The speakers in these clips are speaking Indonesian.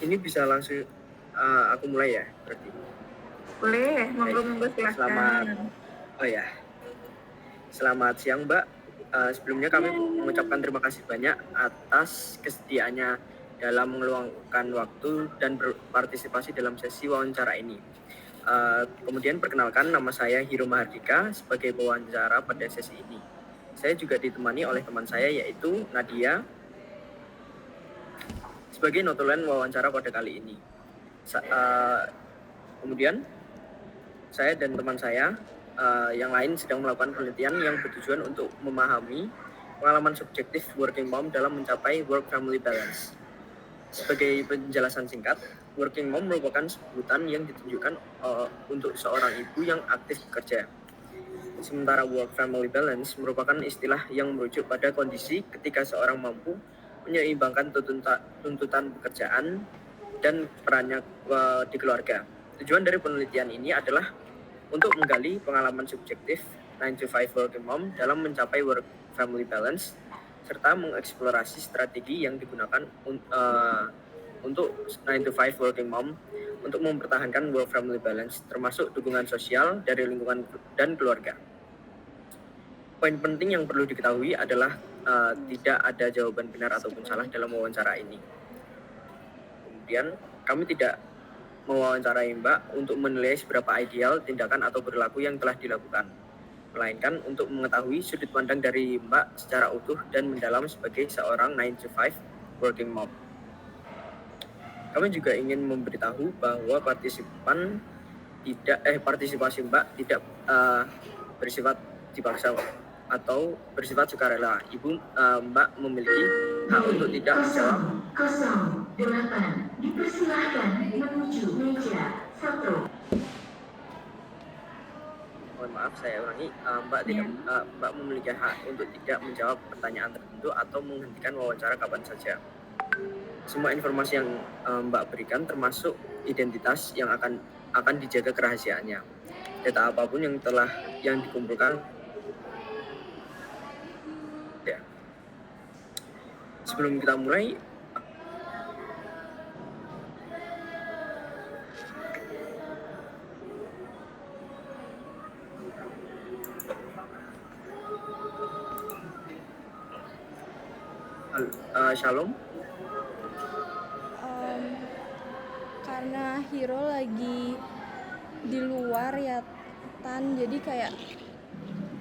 Ini bisa langsung aku mulai ya berarti. Boleh, Baik. monggo Selamat silahkan. oh ya, selamat siang Mbak. Sebelumnya kami Iya, mengucapkan terima kasih banyak atas kesediaannya dalam meluangkan waktu dan berpartisipasi dalam sesi wawancara ini. Kemudian perkenalkan, nama saya Hiro Mahardika sebagai pewawancara pada sesi ini. Saya juga ditemani oleh teman saya yaitu Nadia sebagai notulen wawancara pada kali ini. Kemudian saya dan teman saya yang lain sedang melakukan penelitian yang bertujuan untuk memahami pengalaman subjektif working mom dalam mencapai work-family balance. Sebagai penjelasan singkat, working mom merupakan sebutan yang ditunjukkan untuk seorang ibu yang aktif bekerja. Sementara work-family balance merupakan istilah yang merujuk pada kondisi ketika seorang mampu menyeimbangkan tuntutan pekerjaan dan perannya di keluarga. Tujuan dari penelitian ini adalah untuk menggali pengalaman subjektif 9 to 5 working mom dalam mencapai work-family balance, serta mengeksplorasi strategi yang digunakan untuk 9 to 5 working mom untuk mempertahankan work-family balance, termasuk dukungan sosial dari lingkungan dan keluarga. Poin penting yang perlu diketahui adalah tidak ada jawaban benar ataupun salah dalam wawancara ini. Kemudian, kami tidak mewawancarai Mbak untuk menilai seberapa ideal tindakan atau perilaku yang telah dilakukan, melainkan untuk mengetahui sudut pandang dari Mbak secara utuh dan mendalam sebagai seorang 9 to 5 working mom. Kami juga ingin memberitahu bahwa partisipasi Mbak tidak bersifat dipaksa atau bersifat sukarela. Mbak memiliki hak untuk tidak menjawab. 08, dipersilahkan menuju meja 1. Mohon maaf, saya ulangi. Mbak memiliki hak untuk tidak menjawab pertanyaan tertentu atau menghentikan wawancara kapan saja. Semua informasi yang Mbak berikan, termasuk identitas, yang akan dijaga kerahasiaannya. Data apapun yang dikumpulkan. Ya. Sebelum kita mulai, Shalom. Karena Hiro lagi di luar ya Tan, jadi kayak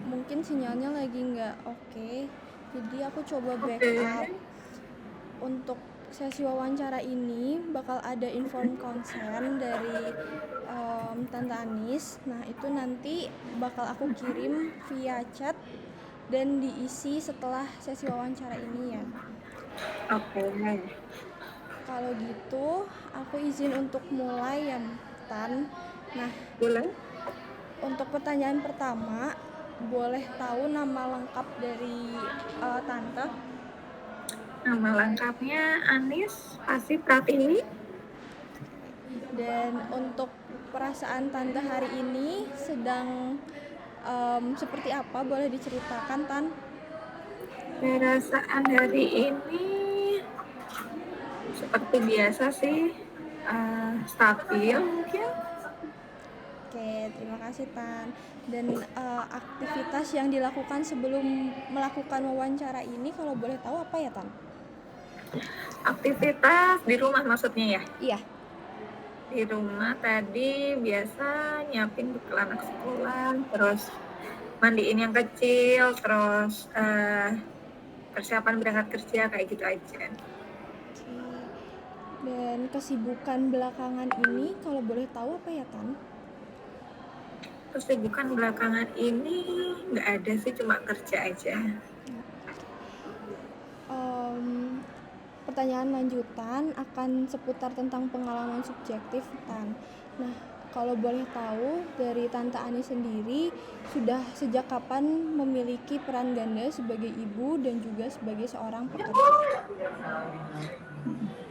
mungkin sinyalnya lagi nggak oke, jadi aku coba backup. Untuk sesi wawancara ini bakal ada inform consent dari Tante Anis. Nah itu nanti bakal aku kirim via chat dan diisi setelah sesi wawancara ini ya. Oke. Kalau gitu aku izin untuk mulai ya Tan. Nah, Boleh. untuk pertanyaan pertama, boleh tahu nama lengkap dari Tante? Nama lengkapnya Anis Pasi Pratiwi. Dan untuk perasaan Tante hari ini sedang seperti apa? Boleh diceritakan, Tan? Perasaan hari ini seperti biasa sih, stabil mungkin. Oke, terima kasih Tan. Dan aktivitas yang dilakukan sebelum melakukan wawancara ini, kalau boleh tahu apa ya Tan? Aktivitas di rumah maksudnya ya? Iya. Di rumah tadi biasa nyiapin bekal anak sekolah, terus mandiin yang kecil, terus persiapan berangkat kerja, kayak gitu aja. Dan kesibukan belakangan ini kalau boleh tahu apa ya Tan? Kesibukan belakangan ini nggak ada sih, cuma kerja aja. Pertanyaan lanjutan akan seputar tentang pengalaman subjektif Tan. Nah, kalau boleh tahu dari Tante Ani sendiri sudah sejak kapan memiliki peran ganda sebagai ibu dan juga sebagai seorang pekerja?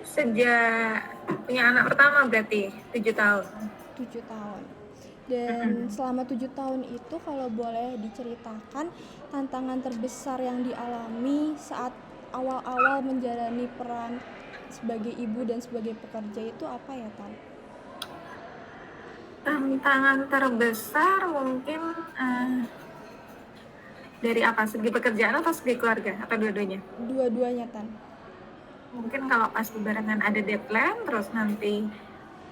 Sejak punya anak pertama berarti 7 tahun. 7 tahun. Dan selama 7 tahun itu kalau boleh diceritakan tantangan terbesar yang dialami saat awal-awal menjalani peran sebagai ibu dan sebagai pekerja itu apa ya, Tan? Tantangan terbesar mungkin dari apa? Segi pekerjaan atau segi keluarga? Atau dua-duanya? Dua-duanya, Tan. Mungkin kalau pas barengan ada deadline, terus nanti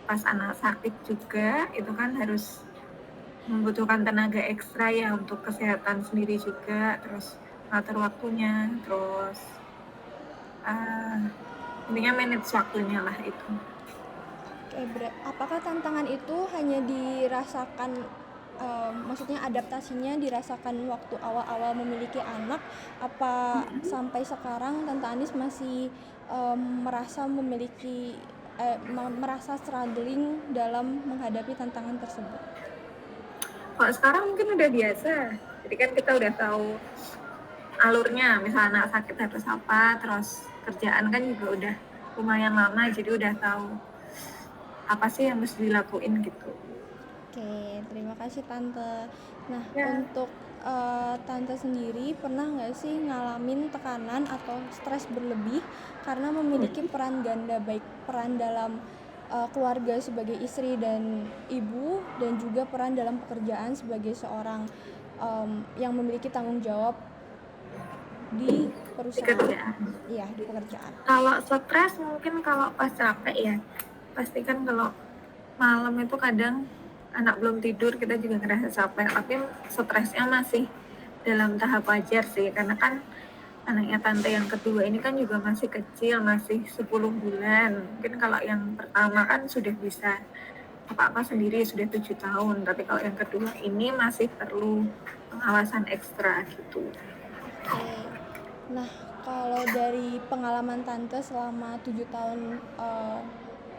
pas anak sakit juga, itu kan harus membutuhkan tenaga ekstra ya untuk kesehatan sendiri juga, terus ngatur waktunya, terus intinya manage waktunya lah itu. Oke, apakah tantangan itu hanya dirasakan, maksudnya adaptasinya dirasakan waktu awal-awal memiliki anak, apa sampai sekarang Tante Anis masih merasa merasa struggling dalam menghadapi tantangan tersebut? Kalau sekarang mungkin udah biasa, jadi kan kita udah tahu alurnya, misalnya anak sakit harus apa, terus kerjaan kan juga udah lumayan lama, jadi udah tahu apa sih yang mesti dilakuin gitu. Oke, terima kasih Tante. Nah, Ya. untuk Tante sendiri pernah nggak sih ngalamin tekanan atau stres berlebih karena memiliki peran ganda, baik peran dalam keluarga sebagai istri dan ibu, dan juga peran dalam pekerjaan sebagai seorang yang memiliki tanggung jawab di perusahaan? Kerjaan. Iya, di pekerjaan. Kalau stres mungkin kalau pas capek ya, pasti kan kalau malam itu kadang anak belum tidur kita juga ngerasa capek, tapi stresnya masih dalam tahap wajar sih, karena kan anaknya tante yang kedua ini kan juga masih kecil, masih 10 bulan. Mungkin kalau yang pertama kan sudah bisa apa-apa sendiri, sudah 7 tahun, tapi kalau yang kedua ini masih perlu pengawasan ekstra gitu. Oke. Nah, kalau dari pengalaman Tante selama 7 tahun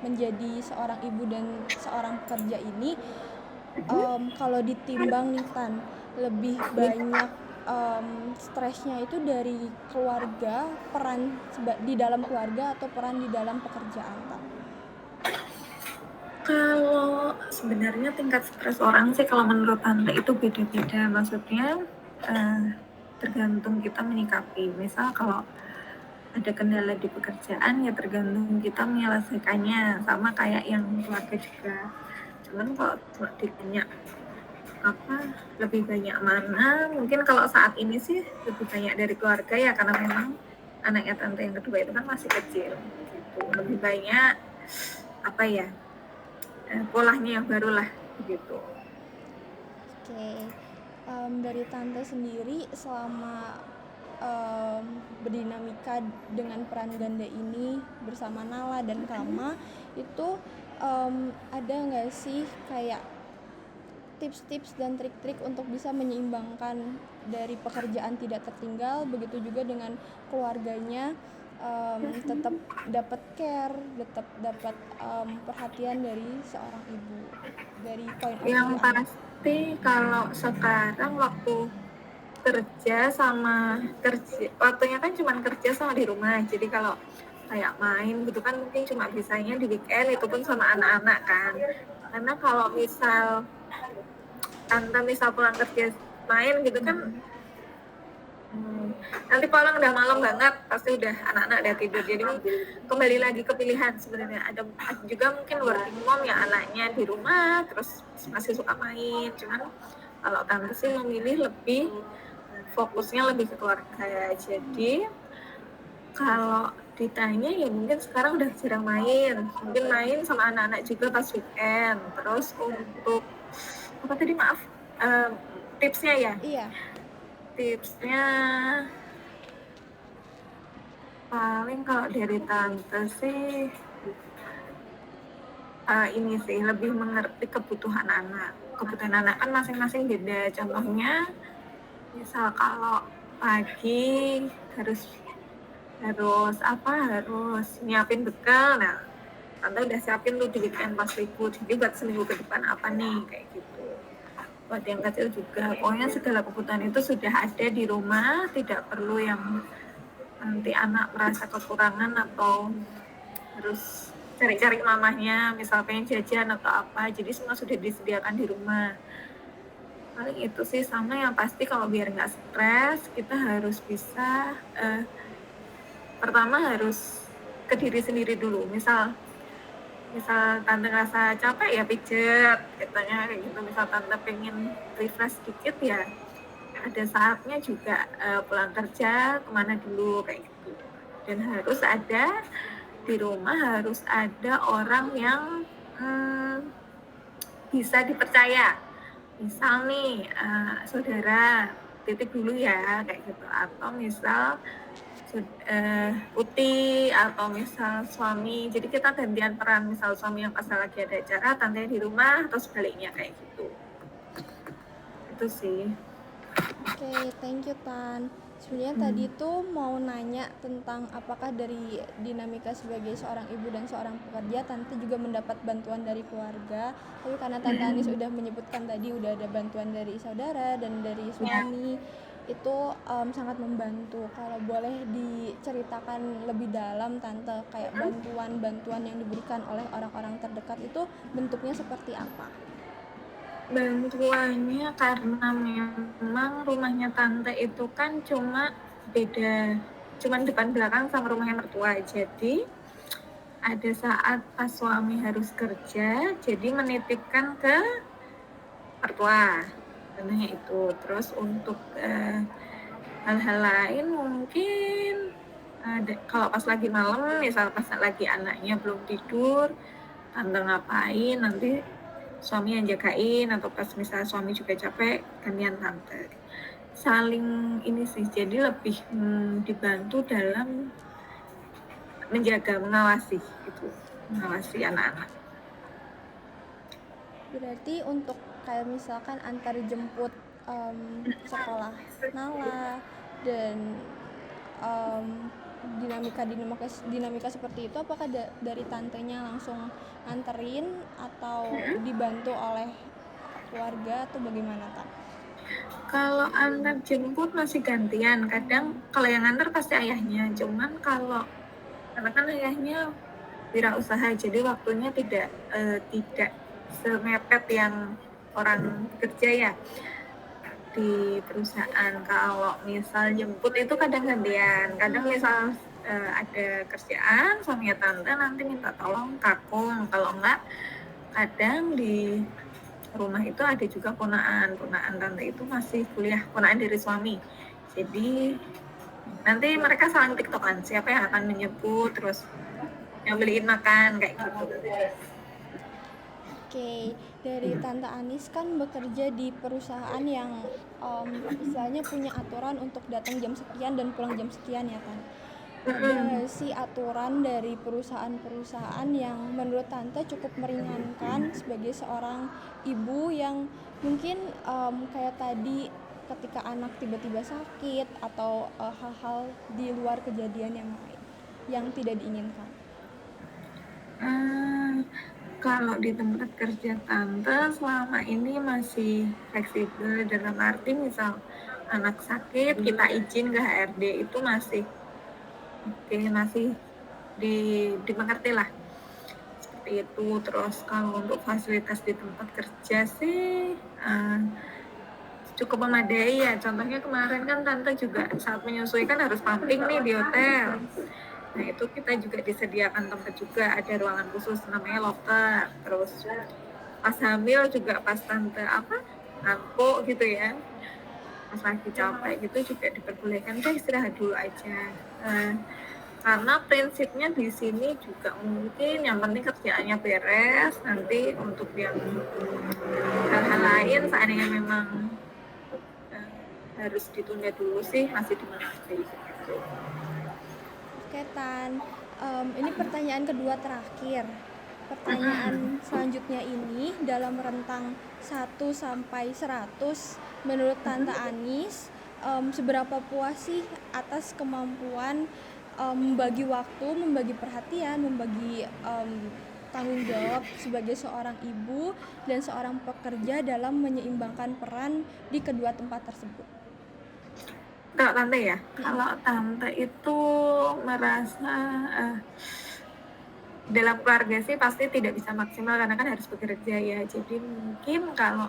menjadi seorang ibu dan seorang pekerja ini, kalau ditimbang nih Tan, lebih banyak stresnya itu dari keluarga, peran di dalam keluarga atau peran di dalam pekerjaan, Tan? Kalau sebenarnya tingkat stres orang sih kalau menurut tante itu beda-beda, maksudnya tergantung kita menyikapi. Misal kalau ada kendala di pekerjaan ya tergantung kita menyelesaikannya, sama kayak yang keluarga juga. Cuman kalau ditanya apa lebih banyak mana, mungkin kalau saat ini sih lebih banyak dari keluarga ya, karena memang anaknya tante yang kedua itu kan masih kecil gitu. Lebih banyak apa ya, polanya yang baru lah gitu. Oke. Dari Tante sendiri selama berdinamika dengan peran ganda ini bersama Nala dan Kama, itu ada nggak sih kayak tips-tips dan trik-trik untuk bisa menyeimbangkan dari pekerjaan tidak tertinggal, begitu juga dengan keluarganya, tetap dapat care, tetap dapat perhatian dari seorang ibu, dari point of view Yang anak? pasti kalau sekarang waktunya kan cuma kerja sama di rumah, jadi kalau kayak main gitu kan mungkin cuma bisanya di weekend, itu pun sama anak-anak kan. Karena kalau tante pulang kerja main gitu kan, nanti pulang udah malam banget, pasti udah anak-anak udah tidur. Jadi kembali lagi ke pilihan sebenarnya. Ada juga mungkin working mom yang anaknya di rumah terus masih suka main, cuman kalau tante sih memilih lebih fokusnya lebih ke keluarga ya. Jadi kalau ditanya ya mungkin sekarang udah jarang main, mungkin main sama anak-anak juga pas weekend. Terus untuk apa tadi, maaf, tipsnya ya? Iya. Tipsnya paling kalau dari tante sih ini sih, lebih mengerti kebutuhan anak. Kebutuhan anak kan masing-masing beda. Contohnya misal kalau pagi harus nyiapin bekal, nah tante udah siapin tuh di weekend pas libur, jadi buat seminggu ke depan apa nih, kayak gitu. Buat yang kecil juga, pokoknya segala kebutuhan itu sudah ada di rumah, tidak perlu yang nanti anak merasa kekurangan atau harus cari-cari mamahnya, misal pengen jajan atau apa, jadi semua sudah disediakan di rumah. Paling itu sih, sama yang pasti kalau biar nggak stres, kita harus bisa pertama harus ke diri sendiri dulu. Misal tante ngerasa capek ya pijet katanya kayak gitu. Misal tante pengen refresh dikit ya ada saatnya juga pulang kerja kemana dulu kayak gitu. Dan harus ada di rumah, harus ada orang yang bisa dipercaya. Misal nih saudara titip dulu ya kayak gitu, atau misal Uti atau misal suami. Jadi kita gantian peran, misal suami yang pas lagi ada acara, tante di rumah, atau sebaliknya kayak gitu. Itu sih. Oke, thank you Tan. Sebenarnya tadi tuh mau nanya tentang apakah dari dinamika sebagai seorang ibu dan seorang pekerja, Tante juga mendapat bantuan dari keluarga. Tapi karena Tante Anis udah menyebutkan tadi udah ada bantuan dari saudara dan dari suami, itu sangat membantu. Kalau boleh diceritakan lebih dalam Tante, kayak bantuan-bantuan yang diberikan oleh orang-orang terdekat itu bentuknya seperti apa? Bantuannya karena memang rumahnya tante itu kan cuma depan belakang sama rumahnya mertua. Jadi ada saat pas suami harus kerja, jadi menitipkan ke mertua. Tentunya itu. Terus untuk hal-hal lain mungkin kalau pas lagi malam, misal pas lagi anaknya belum tidur, tante ngapain, nanti suami yang jagain, atau pas misalnya suami juga capek gantian tante. Saling ini sih, jadi lebih dibantu dalam menjaga, mengawasi anak-anak. Berarti untuk kayak misalkan antar jemput sekolah Nala dan dinamika seperti itu, apakah dari tantenya langsung nganterin atau dibantu oleh keluarga atau bagaimana Tan? Kalau antar jemput masih gantian, kadang kalau yang antar pasti ayahnya, cuman karena kan ayahnya wirausaha, jadi waktunya tidak semepet yang orang kerja ya di perusahaan. Kalau misal jemput itu kadang gantian, kadang misal ada kerjaan suaminya tante nanti minta tolong kakung, kalau enggak kadang di rumah itu ada juga ponaan tante itu masih kuliah, ponaan dari suami, jadi nanti mereka saling tiktokan siapa yang akan menjemput, terus yang beliin makan kayak gitu. Oke, dari Tante Anis kan bekerja di perusahaan yang istilahnya punya aturan untuk datang jam sekian dan pulang jam sekian ya Tan. Ada nggak sih aturan dari perusahaan-perusahaan yang menurut Tante cukup meringankan sebagai seorang ibu yang mungkin kayak tadi ketika anak tiba-tiba sakit atau hal-hal di luar kejadian yang lain yang tidak diinginkan? Kalau di tempat kerja tante selama ini masih fleksibel, dalam arti misal anak sakit kita izin ke HRD itu masih dimengerti lah seperti itu. Terus kalau untuk fasilitas di tempat kerja sih cukup memadai ya. Contohnya kemarin kan tante juga saat menyusui kan harus pumping nih di hotel. Nah itu kita juga disediakan tempat juga, ada ruangan khusus namanya locker. Terus pas hamil juga pas tante ngantuk gitu ya, pas lagi capek gitu juga diperbolehkan deh istirahat dulu aja. Karena prinsipnya di sini juga mungkin yang penting kerjaannya beres, nanti untuk yang hal-hal lain seandainya memang harus ditunda dulu sih masih dimengerti gitu. Oke Tan, ini pertanyaan kedua terakhir. Pertanyaan selanjutnya ini dalam rentang 1 sampai 100, menurut Tante Anis, seberapa puas sih atas kemampuan membagi waktu, membagi perhatian, membagi tanggung jawab sebagai seorang ibu dan seorang pekerja dalam menyeimbangkan peran di kedua tempat tersebut? Kalau tante ya, kalau tante itu merasa dalam keluarga sih pasti tidak bisa maksimal karena kan harus bekerja ya. Jadi mungkin kalau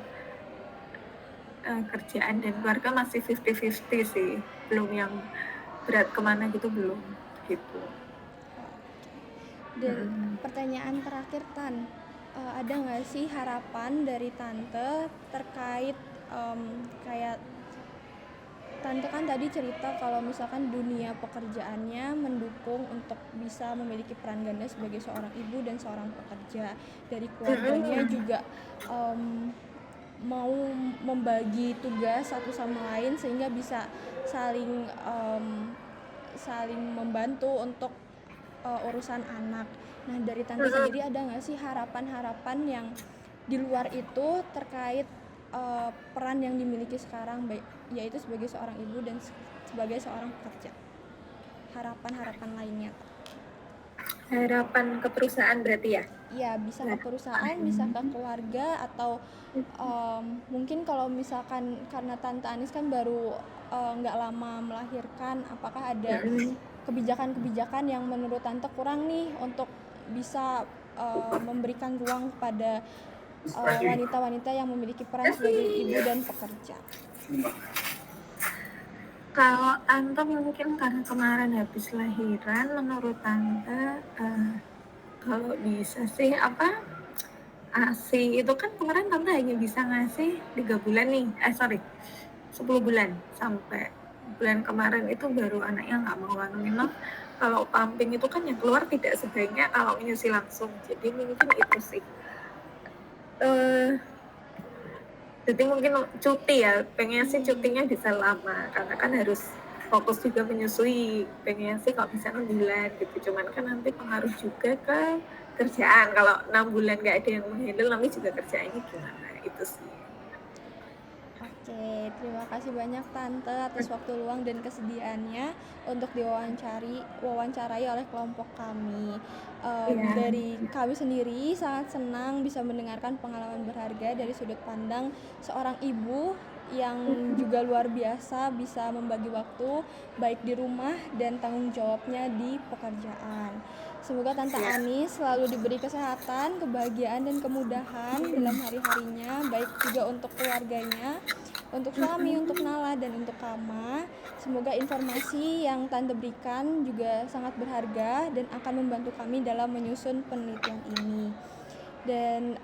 kerjaan dan keluarga masih 50-50 sih, belum yang berat kemana gitu, belum gitu. Dan pertanyaan terakhir Tan, ada nggak sih harapan dari Tante terkait kayak Tante kan tadi cerita kalau misalkan dunia pekerjaannya mendukung untuk bisa memiliki peran ganda sebagai seorang ibu dan seorang pekerja. Dari keluarganya juga mau membagi tugas satu sama lain sehingga bisa saling membantu untuk urusan anak. Nah dari Tante sendiri ada nggak sih harapan-harapan yang di luar itu terkait peran yang dimiliki sekarang, yaitu sebagai seorang ibu dan sebagai seorang pekerja? Harapan-harapan lainnya. Harapan ke perusahaan berarti ya? Iya, bisa ke perusahaan, bisa ke keluarga, atau mungkin kalau misalkan karena Tante Anis kan baru nggak lama melahirkan, apakah ada kebijakan-kebijakan yang menurut Tante kurang nih untuk bisa memberikan ruang kepada wanita-wanita yang memiliki peran sebagai ibu dan pekerja? Kalau Tante mungkin karena kemarin habis lahiran, menurut Tante kalau bisa sih ASI itu kan kemarin Tante hanya bisa ngasih 3 bulan nih, 10 bulan sampai bulan kemarin itu baru anaknya nggak mau. Memang kalau pumping itu kan yang keluar tidak sebaiknya kalau menyusui langsung, jadi mungkin itu sih. Jadi mungkin cuti ya, pengen sih cutinya bisa lama karena kan harus fokus juga menyusui, pengen sih kalau bisa 6 bulan gitu, cuman kan nanti pengaruh juga ke kerjaan, kalau 6 bulan nggak ada yang menghandle nanti juga kerjaannya gimana, itu sih. Oke, terima kasih banyak Tante atas waktu luang dan kesediaannya untuk diwawancarai oleh kelompok kami. Dari kami sendiri sangat senang bisa mendengarkan pengalaman berharga dari sudut pandang seorang ibu yang juga luar biasa bisa membagi waktu baik di rumah dan tanggung jawabnya di pekerjaan. Semoga Tante Anis selalu diberi kesehatan, kebahagiaan, dan kemudahan dalam hari-harinya, baik juga untuk keluarganya, untuk suami, untuk Nala, dan untuk Kama. Semoga informasi yang Tante berikan juga sangat berharga dan akan membantu kami dalam menyusun penelitian ini. Dan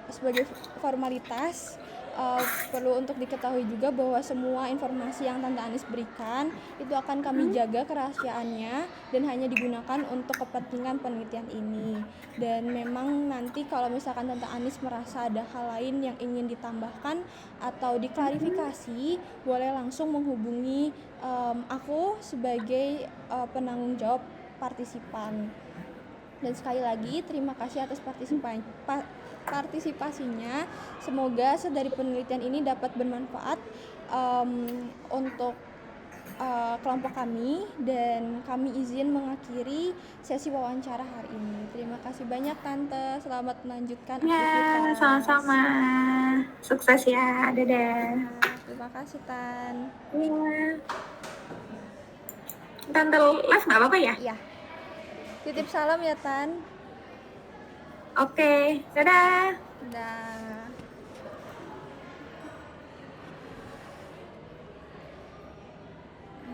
sebagai formalitas, perlu untuk diketahui juga bahwa semua informasi yang Tante Anis berikan itu akan kami jaga kerahasiaannya dan hanya digunakan untuk kepentingan penelitian ini. Dan memang nanti kalau misalkan Tante Anis merasa ada hal lain yang ingin ditambahkan atau diklarifikasi, boleh langsung menghubungi aku sebagai penanggung jawab partisipan. Dan sekali lagi terima kasih atas partisipasinya. Semoga dari penelitian ini dapat bermanfaat untuk kelompok kami, dan kami izin mengakhiri sesi wawancara hari ini. Terima kasih banyak Tante, selamat melanjutkan aktivitas. Sama-sama, sukses ya, dadah. Terima kasih Tan. Iya. Tante live nggak apa-apa ya? Iya. Titip salam ya Tan. Oke, dadah. Dadah.